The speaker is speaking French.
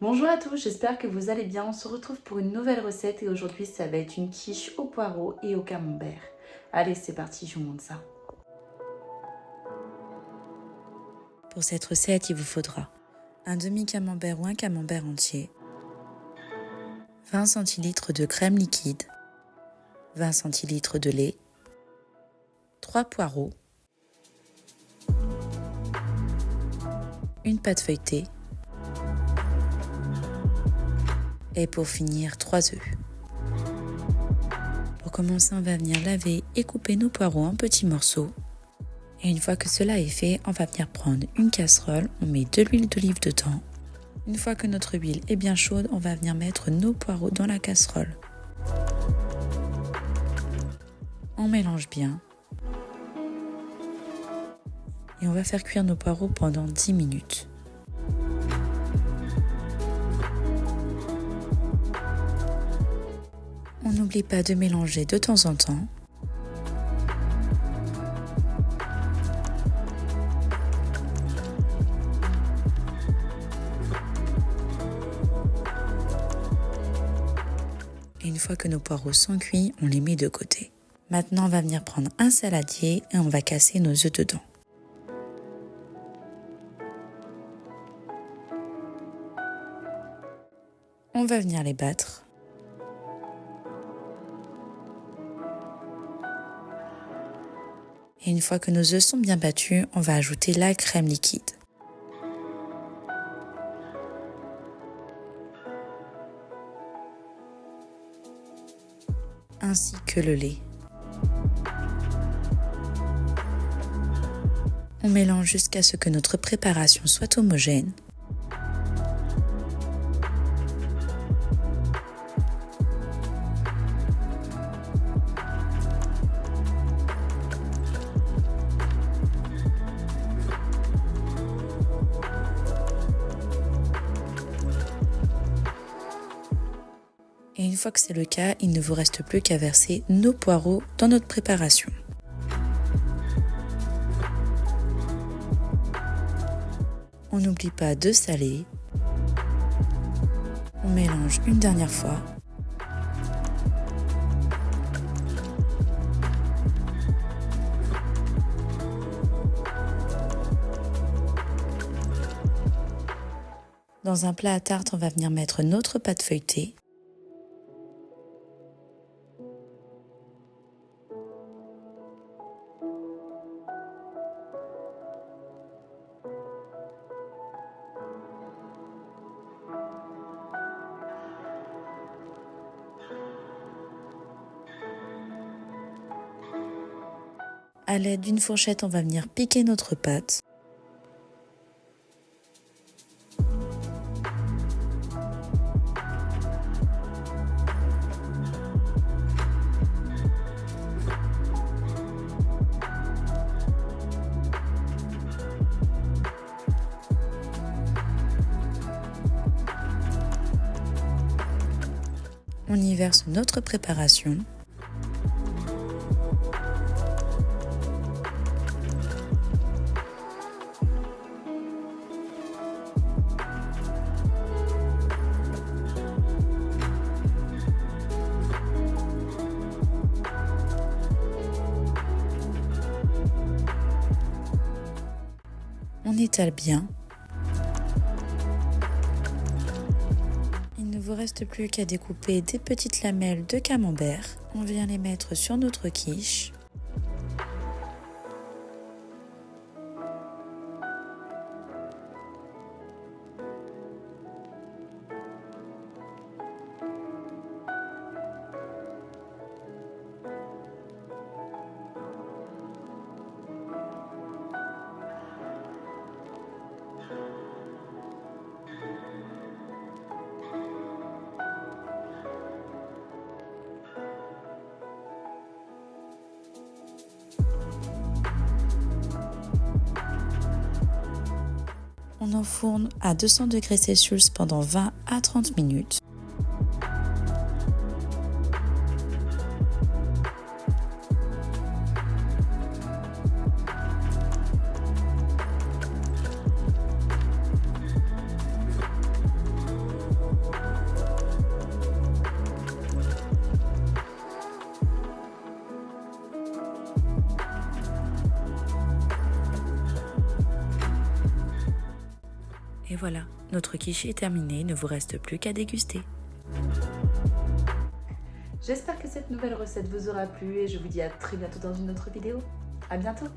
Bonjour à tous, j'espère que vous allez bien. On se retrouve pour une nouvelle recette et aujourd'hui ça va être une quiche au poireau et au camembert. Allez, c'est parti, je vous montre ça. Pour cette recette, il vous faudra un demi-camembert ou un camembert entier, 20 centilitres de crème liquide, 20 centilitres de lait, 3 poireaux, une pâte feuilletée et pour finir 3 œufs. Pour commencer, on va venir laver et couper nos poireaux en petits morceaux. Et une fois que cela est fait, on va venir prendre une casserole, on met de l'huile d'olive dedans. Une fois que notre huile est bien chaude, on va venir mettre nos poireaux dans la casserole. On mélange bien. Et on va faire cuire nos poireaux pendant 10 minutes. On n'oublie pas de mélanger de temps en temps. Et une fois que nos poireaux sont cuits, on les met de côté. Maintenant, on va venir prendre un saladier et on va casser nos œufs dedans. On va venir les battre. Et une fois que nos œufs sont bien battus, on va ajouter la crème liquide. Ainsi que le lait. On mélange jusqu'à ce que notre préparation soit homogène. Et une fois que c'est le cas, il ne vous reste plus qu'à verser nos poireaux dans notre préparation. On n'oublie pas de saler. On mélange une dernière fois. Dans un plat à tarte, on va venir mettre notre pâte feuilletée. À l'aide d'une fourchette, on va venir piquer notre pâte. On y verse notre préparation. On étale bien. Il ne vous reste plus qu'à découper des petites lamelles de camembert. On vient les mettre sur notre quiche. On enfourne à 200 degrés Celsius pendant 20 à 30 minutes. Et voilà, notre quiche est terminée, il ne vous reste plus qu'à déguster. J'espère que cette nouvelle recette vous aura plu et je vous dis à très bientôt dans une autre vidéo. À bientôt!